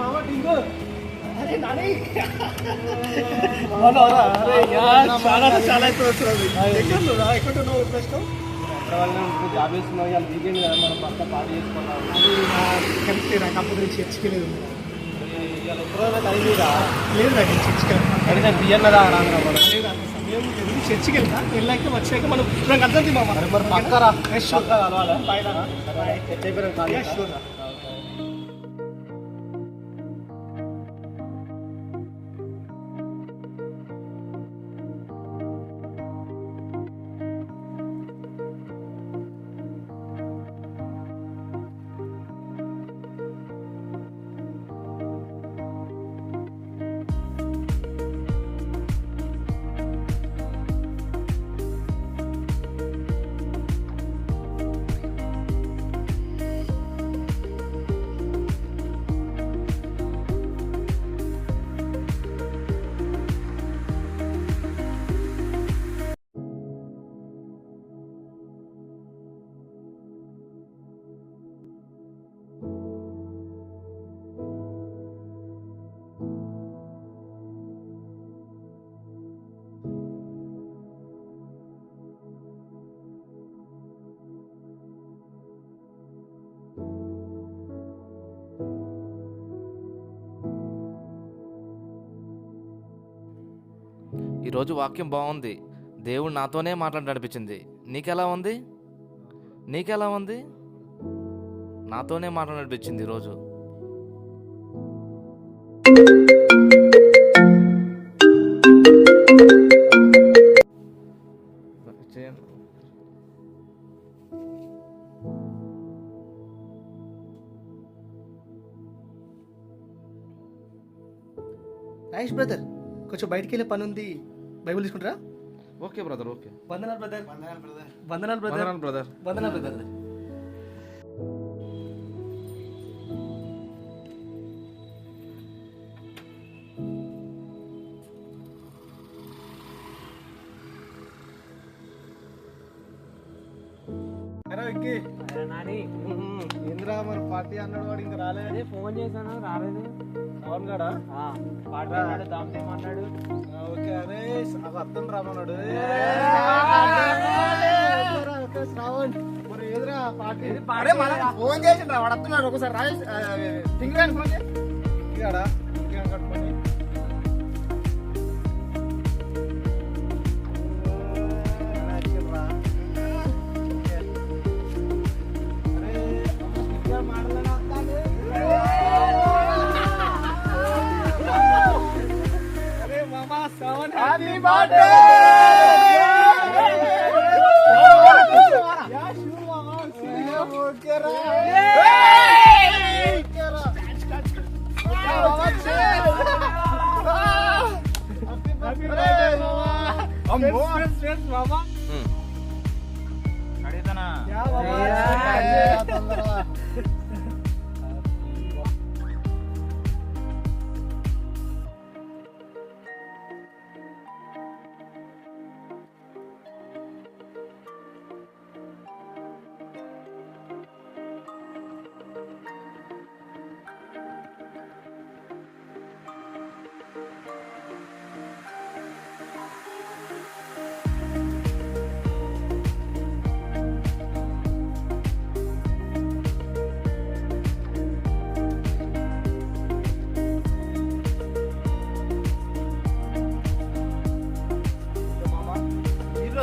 మామ టింగు అరే నాని చాలా ఎక్కువ వస్తుంది. ఎక్కడ నువ్వు ప్రశ్న జాబ్ వేస్తున్నావు ఇవాళ వీకెండ్ కదా మనం పక్క పార్టీ చేసుకున్నాం. కరెక్టే నాకు అప్పుడు చర్చికి లేదు ఇవాళ ఒక్కరోజు అయిందిగా లేదు నాకు చర్చికి అయితే బియ్యం కదా రాంగ్ చర్చికి వెళ్తా వెళ్ళాక వచ్చాక మనం నాకు అర్థం మామ మరి పక్కరా ఫ్రెష్ కలవాలి బాయ్నా చర్చ అయిపోయిన ఖాళీ షూర్ ఈరోజు వాక్యం బాగుంది. దేవుడు నాతోనే మాట్లాడనిపించింది. నీకెలా ఉంది? నీకెలా ఉంది? నాతోనే మాట్లాడనిపించింది ఈరోజు. రాయేష్ బ్రదర్ కొంచెం బయటికి వెళ్ళే పని ఉంది, బైబిల్ తీసుకుంటారా? Okay brother, okay. వందనాలు బ్రదర్. వందనాలు బ్రదర్. వందనాలు బ్రదర్. ఏంద్రా మరి పార్టీ అన్నాడు వాడు ఇంకా రాలేదు. ఫోన్ చేశాను రాలేదు. అవును కాడా పార్టీ అన్నాడు, దామేమన్నాడు. ఓకే అరే అర్థం రామన్నాడు. శ్రావణ్ మరి ఎదురా పార్టీ ఫోన్ చేసిండ్రా వాడు వస్తున్నాడు. ఒకసారి రాయేష్ టింగు గాని ఫోన్ చేయి. ఇగాడా కట్టుకొని హ్యాపీ బర్త్డే.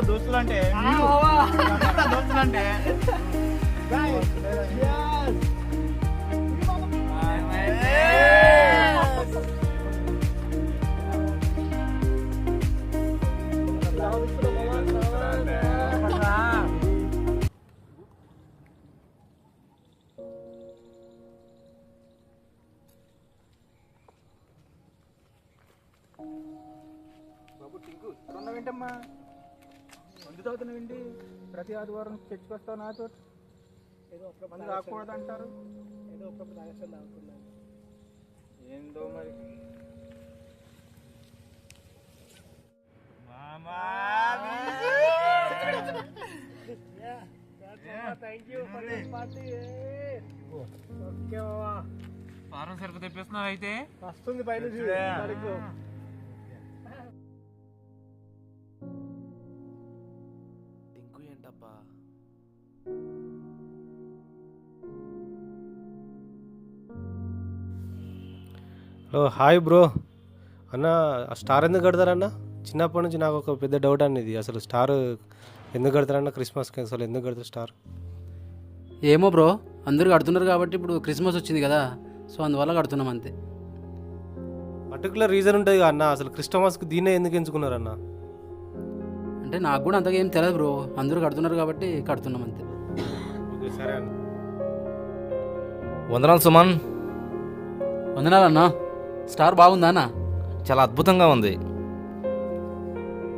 దోస్తులు అంటే దోస్తులు అంటే బాబు టింకు ఇక్కడ వింటమ్మా, మందు తాగుతున్నావేంటి? ప్రతి ఆదివారం చర్చికి వస్తావు నాతో. ఏదో ఒక మందు రాకూడదు అంటారు. ఏదో ఒక తాగేస్తాను అనుకున్నాను. ఏందో మరి. Thank you for this party. Okay, mama. వారం సరుకు తెప్పిస్తున్నావు అయితే వస్తుంది పైనుంచి సరుకు. టింకు ఏంటబ్బా? హలో హాయ్ బ్రో అన్న. స్టార్ ఎందుకు కడతారన్న? చిన్నప్పటి నుంచి నాకు ఒక పెద్ద డౌట్ అనేది, అసలు స్టార్ ఎందుకు కడతారన్న? క్రిస్మస్కి అసలు ఎందుకు కడతారు స్టార్? ఏమో బ్రో, అందరూ కడుతున్నారు కాబట్టి ఇప్పుడు క్రిస్మస్ వచ్చింది కదా, సో అందువల్ల కడుతున్నాం అంతే. పర్టికులర్ రీజన్ ఉంటుంది కదా అన్న, అసలు క్రిస్టమస్కి దీన్నే ఎందుకు ఎంచుకున్నారన్న? అంటే నాకు కూడా అంతగా ఏం తెలియదు బ్రో, అందరూ కడుతున్నారు కాబట్టి కడుతున్నాం అంతే. ఓకే సరే అన్న. వందనాలు సుమన్. వందనాలన్నా. స్టార్ బాగుందా అన్న? చాలా అద్భుతంగా ఉంది.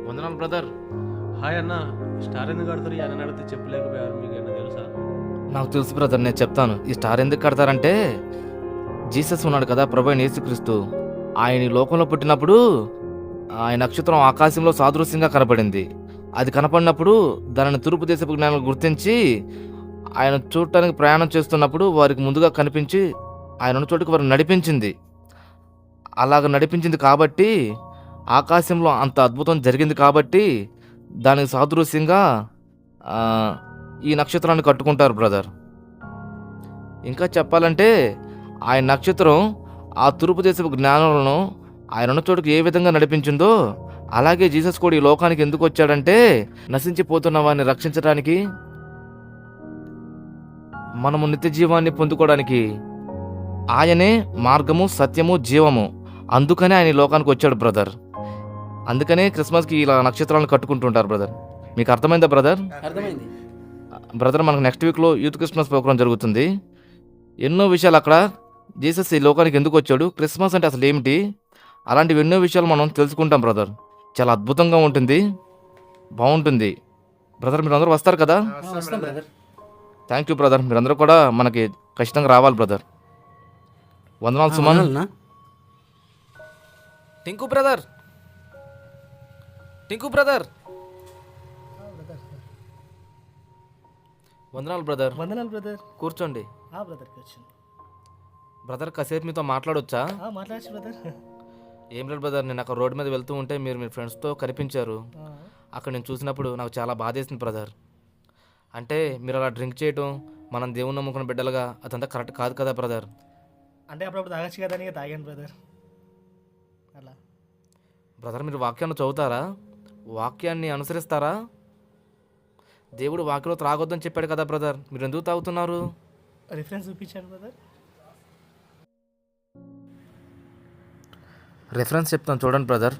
వందనాలు బ్రదర్. హాయ్ అన్న. స్టార్ ఎందుకు కడతారు? ఈ అన్న అడిగితే చెప్పలేకపోయారు, మీకు ఏమన్నా తెలుసా? నాకు తెలుసు బ్రదర్, నేను చెప్తాను. ఈ స్టార్ ఎందుకు కడతారంటే, జీసస్ ఉన్నాడు కదా, ప్రభు అయిన యేసుక్రీస్తు, ఆయన ఈ లోకంలో పుట్టినప్పుడు ఆయన నక్షత్రం ఆకాశంలో సాదృశ్యంగా కనపడింది. అది కనపడినప్పుడు దానిని తూర్పు దేశపు జ్ఞానులు గుర్తించి ఆయన చూడటానికి ప్రయాణం చేస్తున్నప్పుడు వారికి ముందుగా కనిపించి ఆయన ఉన్న చోటుకు వారిని నడిపించింది. అలాగ నడిపించింది కాబట్టి, ఆకాశంలో అంత అద్భుతం జరిగింది కాబట్టి దానికి సాదృశ్యంగా ఈ నక్షత్రాన్ని కట్టుకుంటారు బ్రదర్. ఇంకా చెప్పాలంటే ఆయన నక్షత్రం ఆ తూర్పు దేశపు జ్ఞానులను ఆయన ఉన్న చోటుకు ఏ విధంగా నడిపించిందో, అలాగే జీసస్ కూడా ఈ లోకానికి ఎందుకు వచ్చాడంటే, నశించిపోతున్న వారిని రక్షించడానికి, మనము నిత్య జీవాన్ని పొందుకోవడానికి ఆయనే మార్గము, సత్యము, జీవము. అందుకనే ఆయన ఈ లోకానికి వచ్చాడు బ్రదర్. అందుకనే క్రిస్మస్కి ఇలా నక్షత్రాలను కట్టుకుంటుంటారు బ్రదర్. మీకు అర్థమైందా బ్రదర్? అర్థమైంది బ్రదర్. మనకు నెక్స్ట్ వీక్లో యూత్ క్రిస్మస్ ప్రోగ్రామ్ జరుగుతుంది. ఎన్నో విషయాలు అక్కడ జీసస్ ఈ లోకానికి ఎందుకు వచ్చాడు, క్రిస్మస్ అంటే అసలు ఏమిటి, అలాంటివి ఎన్నో విషయాలు మనం తెలుసుకుంటాం బ్రదర్. చాలా అద్భుతంగా ఉంటుంది, బాగుంటుంది బ్రదర్. మీరు అందరూ వస్తారు కదా? వస్తాం బ్రదర్. Thank you brother. మీరందరూ కూడా మనకి ఖచ్చితంగా రావాలి బ్రదర్. వందనాలు సుమన్. వందనాలన్నా. Tinku brother, Tinku brother. వందనాలు బ్రదర్. వందనాలు బ్రదర్. కూర్చోండి బ్రదర్ కూర్చోండి. బ్రదర్. కాసేపు మీతో మాట్లాడొచ్చా? మాట్లాడచ్చు బ్రదర్. ఏం లేదు బ్రదర్, నేను అక్కడ రోడ్డు మీద వెళ్తూ ఉంటే మీరు మీ ఫ్రెండ్స్తో కనిపించారు. అక్కడ నేను చూసినప్పుడు నాకు చాలా బాధేసింది బ్రదర్. అంటే మీరు అలా డ్రింక్ చేయటం, మనం దేవుని నమ్ముకున్న బిడ్డలుగా, అదంతా కరెక్ట్ కాదు కదా బ్రదర్. అంటే అప్పుడప్పుడు తాగచ్చు కదా అని తాగాను బ్రదర్. అలా బ్రదర్, మీరు వాక్యాన్ని చదువుతారా? వాక్యాన్ని అనుసరిస్తారా? దేవుడు వాక్యంలో త్రాగొద్దని చెప్పాడు కదా బ్రదర్, మీరు ఎందుకు తాగుతున్నారు? రిఫరెన్స్ చూపించాను బ్రదర్. రెఫరెన్స్ చెప్తాను చూడండి బ్రదర్.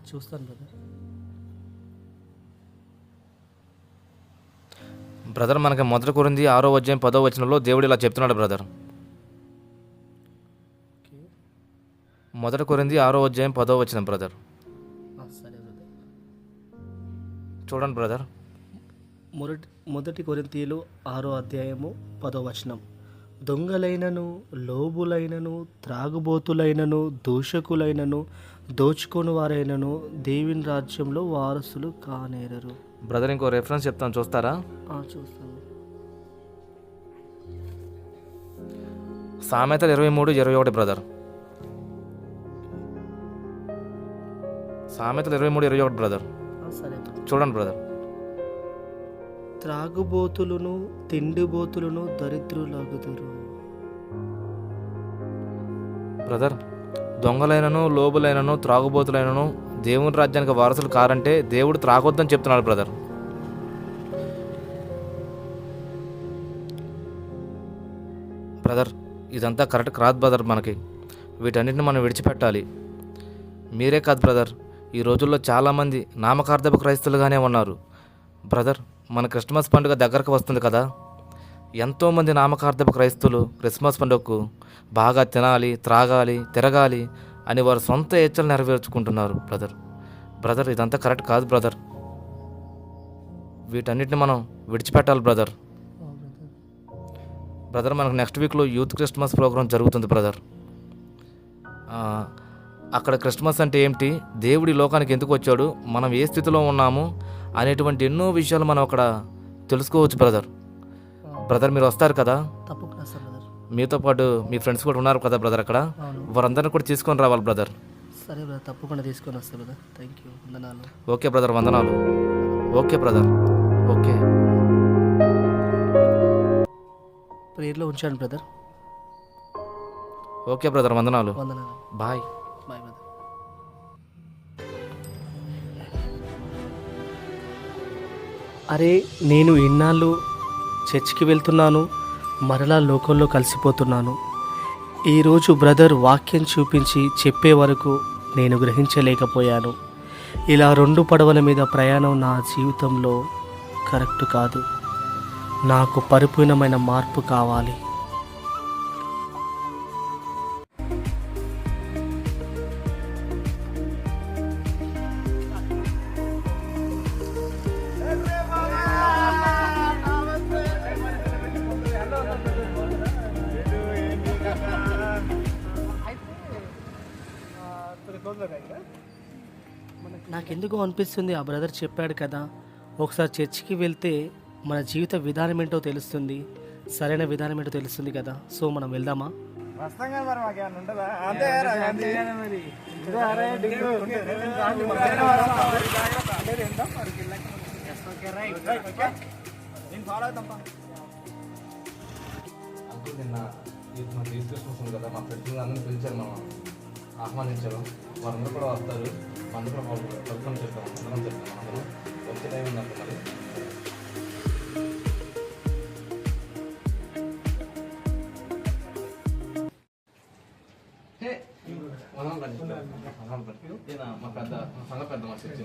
చూస్తాను బ్రదర్. బ్రదర్, మనకి 1 కొరింథీ 6:10 దేవుడు ఇలా చెప్తున్నాడు బ్రదర్. 1 కొరింథీ 6:10 బ్రదర్. సరే బ్రదర్. చూడండి బ్రదర్. 1 కొరింథీయులు 6:10 దొంగలైనను, లోబులైనను, త్రాగుబోతులైనను, దూషకులైనను, దోచుకొని వారైనను దేవుని రాజ్యంలో వారసులు కానేరరు. బ్రదర్, ఇంకో రెఫరెన్స్ చెప్తాను చూస్తారా? చూస్తాను. సామెతలు 23:21 బ్రదర్. సామెతలు 23:21 బ్రదర్. సరే బ్రదర్. చూడండి బ్రదర్. త్రాగుబోతులను, తిండిబోతులను దరిద్రులగుదురు. బ్రదర్, దొంగలైనను, లోబులైనను, త్రాగుబోతులైనను దేవుని రాజ్యానికి వారసులు కారంటే దేవుడు త్రాగొద్దని చెప్తున్నాడు బ్రదర్. బ్రదర్, ఇదంతా కరెక్ట్ కాదు బ్రదర్. మనకి వీటన్నిటిని మనం విడిచిపెట్టాలి. మీరే కాదు బ్రదర్, ఈ రోజుల్లో చాలామంది నామకార్థపు క్రైస్తవులుగానే ఉన్నారు బ్రదర్. మన క్రిస్మస్ పండుగ దగ్గరకు వస్తుంది కదా, ఎంతోమంది నామకార్థపు క్రైస్తవులు క్రిస్మస్ పండుగకు బాగా తినాలి, త్రాగాలి, తిరగాలి అని వారు సొంత ఇచ్చలు నెరవేర్చుకుంటున్నారు బ్రదర్. ఇదంతా కరెక్ట్ కాదు బ్రదర్. వీటన్నిటిని మనం విడిచిపెట్టాలి బ్రదర్. మనకు నెక్స్ట్ వీక్లో యూత్ క్రిస్మస్ ప్రోగ్రాం జరుగుతుంది బ్రదర్. అక్కడ క్రిస్మస్ అంటే ఏమిటి, దేవుడి లోకానికి ఎందుకు వచ్చాడు, మనం ఏ స్థితిలో ఉన్నాము అనేటువంటి ఎన్నో విషయాలు మనం అక్కడ తెలుసుకోవచ్చు బ్రదర్. మీరు వస్తారు కదా? తప్పకుండా సార్ బ్రదర్. మీతో పాటు మీ ఫ్రెండ్స్ కూడా ఉన్నారు కదా బ్రదర్ అక్కడ, వారందరిని కూడా తీసుకొని రావాలి బ్రదర్. సరే బ్రదర్, తప్పకుండా తీసుకొని వస్తా బ్రదర్. థ్యాంక్ యూ, వందనాలు. ఓకే బ్రదర్, వందనాలు. Okay brother, okay. ప్రేయర్లో ఉంచాను బ్రదర్. ఓకే బ్రదర్, వందనాలు. వందనాలు. బాయ్. Bye brother. అరే, నేను ఇన్నాళ్ళు చర్చికి వెళ్తున్నాను, మరలా లోకంలో కలిసిపోతున్నాను. ఈరోజు బ్రదర్ వాక్యం చూపించి చెప్పే వరకు నేను గ్రహించలేకపోయాను. ఇలా 2 పడవల మీద ప్రయాణం నా జీవితంలో కరెక్ట్ కాదు. నాకు పరిపూర్ణమైన మార్పు కావాలి. నాకెందుకో అనిపిస్తుంది, ఆ బ్రదర్ చెప్పాడు కదా, ఒకసారి చర్చికి వెళ్తే మన జీవిత విధానం ఏంటో తెలుస్తుంది, సరైన విధానం ఏంటో తెలుస్తుంది కదా. సో మనం వెళ్దామా? వస్తాం కదా మరి, మాకేమన్నా ఉంటుందా? అంతే మరి. నేను ఫాలో అవుతాం. కదా మా ఫ్రెండ్స్ అందరూ పిలిచారు, మనం ఆహ్వానించారు. వారందరూ కూడా వస్తారు. అందరూ వెల్కమ్ చేస్తాం. అందరం వచ్చే టైం ఉందంటే మరి. మా పెద్ద సంఘ పెద్ద మా చర్చి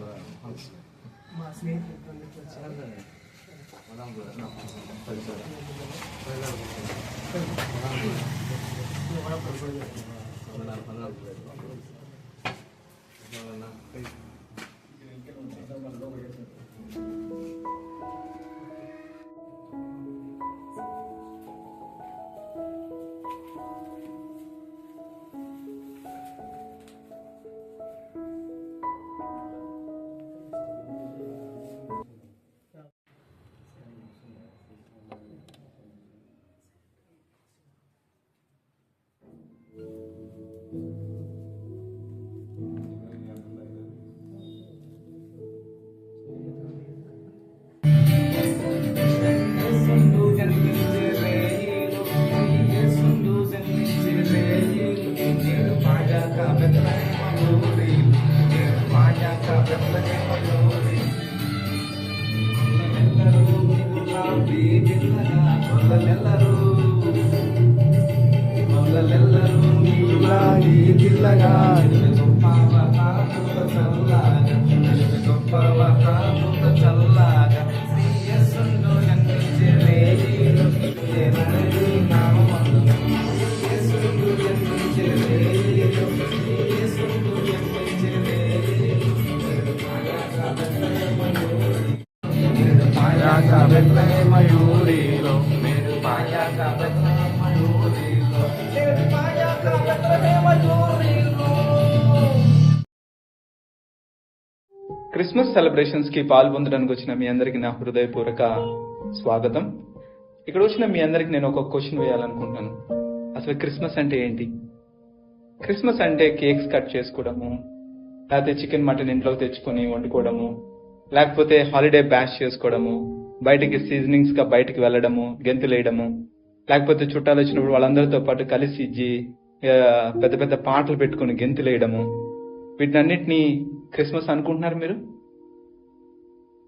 క్రిస్మస్ సెలబ్రేషన్స్ కి పాల్పొందడానికి వచ్చిన మీ అందరికి నా హృదయపూర్వక స్వాగతం. ఇక్కడ వచ్చిన మీ అందరికి నేను ఒక క్వశ్చన్ వేయాలనుకుంటున్నాను. అసలు క్రిస్మస్ అంటే ఏంటి? క్రిస్మస్ అంటే కేక్స్ కట్ చేసుకోవడము, లేకపోతే చికెన్ మటన్ ఇంట్లో తెచ్చుకొని వండుకోవడము, లేకపోతే హాలిడే బ్యాష్ చేసుకోవడము, బయటికి సీజనింగ్స్ గా బయటికి వెళ్ళడము, గెంతులేయడము, లేకపోతే చుట్టాలు వచ్చినప్పుడు వాళ్ళందరితో పాటు కలిసి పెద్ద పెద్ద పాటలు పెట్టుకుని గెంతులేయడము, వీటినన్నిటినీ క్రిస్మస్ అనుకుంటున్నారు మీరు?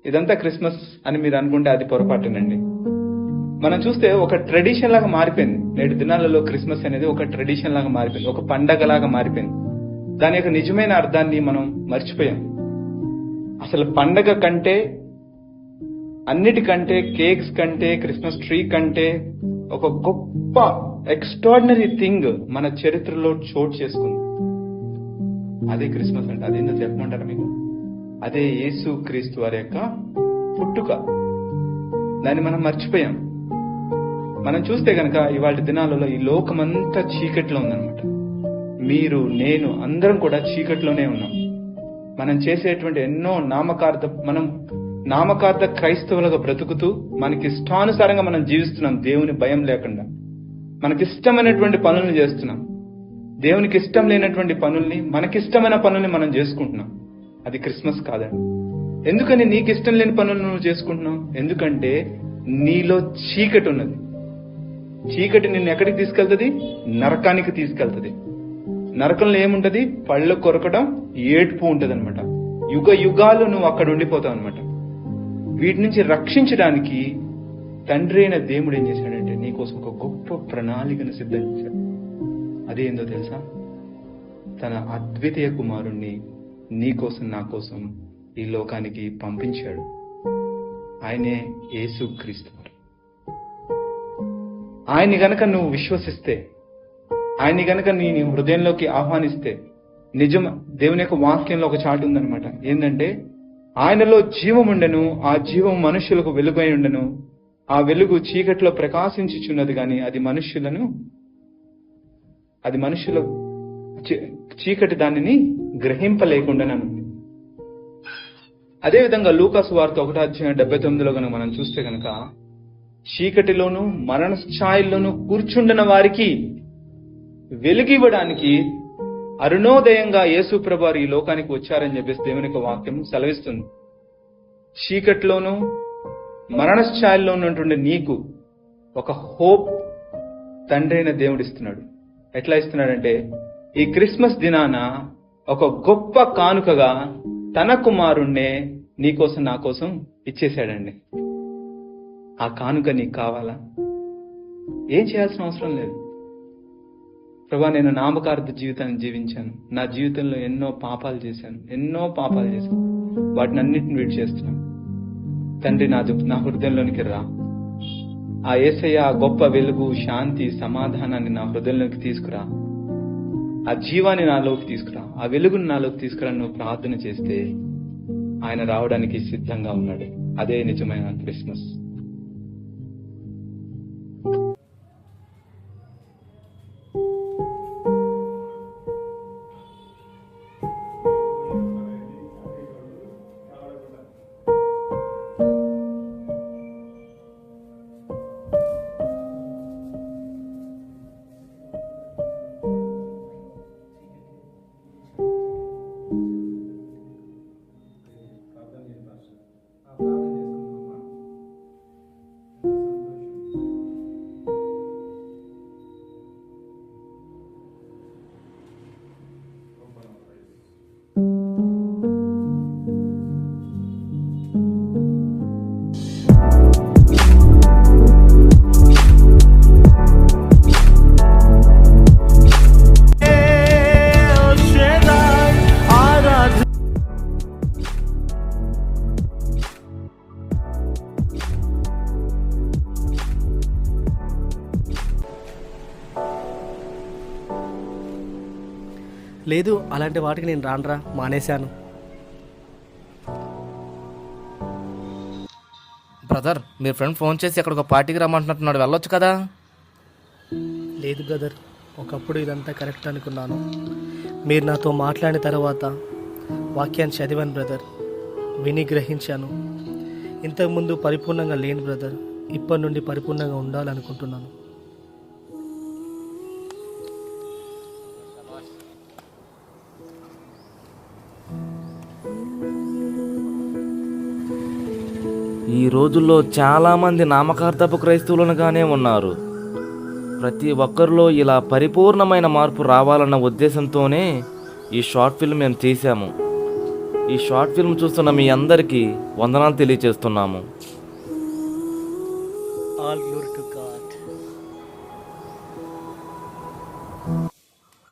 ఇదంతా క్రిస్మస్ అని మీరు అనుకుంటే అది పొరపాటునండి. మనం చూస్తే ఒక ట్రెడిషన్ లాగా మారిపోయింది. నేటి దినాలలో క్రిస్మస్ అనేది ఒక ట్రెడిషన్ లాగా మారిపోయింది, ఒక పండగ లాగా మారిపోయింది. దాని యొక్క నిజమైన అర్థాన్ని మనం మర్చిపోయాం. అసలు పండగ కంటే, అన్నిటికంటే, కేక్స్ కంటే, క్రిస్మస్ ట్రీ కంటే ఒక గొప్ప ఎక్స్ట్రాడినరీ థింగ్ మన చరిత్రలో చోటు చేసుకుంది. అదే క్రిస్మస్ అంటే. అదేందో చెప్పమంటారా మీకు? అదే యేసు క్రీస్తు వారి యొక్క పుట్టుక. దాన్ని మనం మర్చిపోయాం. మనం చూస్తే గనక ఇవాళ దినాలలో ఈ లోకమంతా చీకట్లో ఉందన్నమాట. మీరు, నేను అందరం కూడా చీకట్లోనే ఉన్నాం. మనం చేసేటువంటి ఎన్నో నామకార్థ క్రైస్తవులుగా బ్రతుకుతూ మనకి ఇష్టానుసారంగా మనం జీవిస్తున్నాం, దేవుని భయం లేకుండా. మనకిష్టమైనటువంటి పనులను చేస్తున్నాం. దేవునికి ఇష్టం లేనటువంటి పనుల్ని, మనకిష్టమైన పనుల్ని మనం చేసుకుంటున్నాం. అది క్రిస్మస్ కాదండి. ఎందుకని నీకు ఇష్టం లేని పనులను నువ్వు చేసుకుంటున్నావు? ఎందుకంటే నీలో చీకటి ఉన్నది. చీకటి నిన్ను ఎక్కడికి తీసుకెళ్తుంది? నరకానికి తీసుకెళ్తుంది. నరకంలో ఏముంటది? పళ్ళు కొరకడం, ఏడ్పు ఉంటది అనమాట. యుగ యుగాలు నువ్వు అక్కడ ఉండిపోతావు అనమాట. వీటి నుంచి రక్షించడానికి తండ్రి అయిన దేవుడు ఏం చేశాడంటే నీకోసం ఒక గొప్ప ప్రణాళికను సిద్ధం చేశాడు. అదేందో తెలుసా? తన అద్వితీయ కుమారుణ్ణి నీకోసం, నా కోసం ఈ లోకానికి పంపించాడు. ఆయనే యేసుక్రీస్తు. ఆయన్ని గనక నువ్వు విశ్వసిస్తే, ఆయన్ని గనక నీ హృదయంలోకి ఆహ్వానిస్తే, నిజం దేవుని యొక్క వాక్యంలో ఒక చాటు ఉందనమాట. ఏంటంటే ఆయనలో జీవం ఉండెను, ఆ జీవం మనుషులకు వెలుగై ఉండెను, ఆ వెలుగు చీకటిలో ప్రకాశించుచున్నది కానీ అది మనుషుల చీకటి దానిని గ్రహింపలేకుండాను. అదేవిధంగా లూకాసు వార్త 1:79 కనుక మనం చూస్తే కనుక, చీకటిలోను మరణ ఛాయల్లోనూ కూర్చుండిన వారికి వెలుగివ్వడానికి అరుణోదయంగా యేసు ప్రభువారు ఈ లోకానికి వచ్చారని చెప్పేసి దేవుని యొక్క వాక్యం సెలవిస్తుంది. చీకటిలోను మరణ ఛాయల్లో ఉన్నటువంటి నీకు ఒక హోప్ తండ్రి అయిన దేవుడు ఇస్తున్నాడు. ఎట్లా ఇస్తున్నాడంటే, ఈ క్రిస్మస్ దినాన ఒక గొప్ప కానుకగా తన కుమారుణ్ణే నీకోసం, నా కోసం ఇచ్చేశాడండి. ఆ కానుక నీకు కావాలా? ఏం చేయాల్సిన అవసరం లేదు. ప్రభా, నేను నామకార్థ జీవితాన్ని జీవించాను, నా జీవితంలో ఎన్నో పాపాలు చేశాను, వాటిని అన్నిటిని విడి చేస్తున్నాను. తండ్రి, నా హృదయంలోనికి రా. ఆ యేసయ్య ఆ గొప్ప వెలుగు, శాంతి, సమాధానాన్ని నా హృదయంలోకి తీసుకురా. ఆ జీవాన్ని నాలోకి తీసుకురా, ఆ వెలుగుని నాలోకి తీసుకురా. నువ్వు ప్రార్థన చేస్తే ఆయన రావడానికి సిద్ధంగా ఉన్నాడు. అదే నిజమైన క్రిస్మస్. లేదు, అలాంటి వాటికి నేను రానురా, మానేశాను. బ్రదర్, మీ ఫ్రెండ్ ఫోన్ చేసి అక్కడ ఒక పార్టీకి రమ్మంటున్నాడు, వెళ్ళొచ్చు కదా? లేదు బ్రదర్, ఒకప్పుడు ఇదంతా కరెక్ట్ అనుకున్నాను. మీరు నాతో మాట్లాడిన తర్వాత వాక్యాన్ని చదివాను బ్రదర్, విని గ్రహించాను. ఇంతకుముందు పరిపూర్ణంగా లేను బ్రదర్, ఇప్పటి నుండి పరిపూర్ణంగా ఉండాలనుకుంటున్నాను. ఈ రోజుల్లో చాలామంది నామకార్థపు క్రైస్తవులుగానే ఉన్నారు. ప్రతి ఒక్కరిలో ఇలా పరిపూర్ణమైన మార్పు రావాలన్న ఉద్దేశంతోనే ఈ షార్ట్ ఫిల్మ్ మేము తీసాము. ఈ షార్ట్ ఫిల్మ్ చూస్తున్న మీ అందరికీ వందనాలు తెలియజేస్తున్నాము. All glory to God.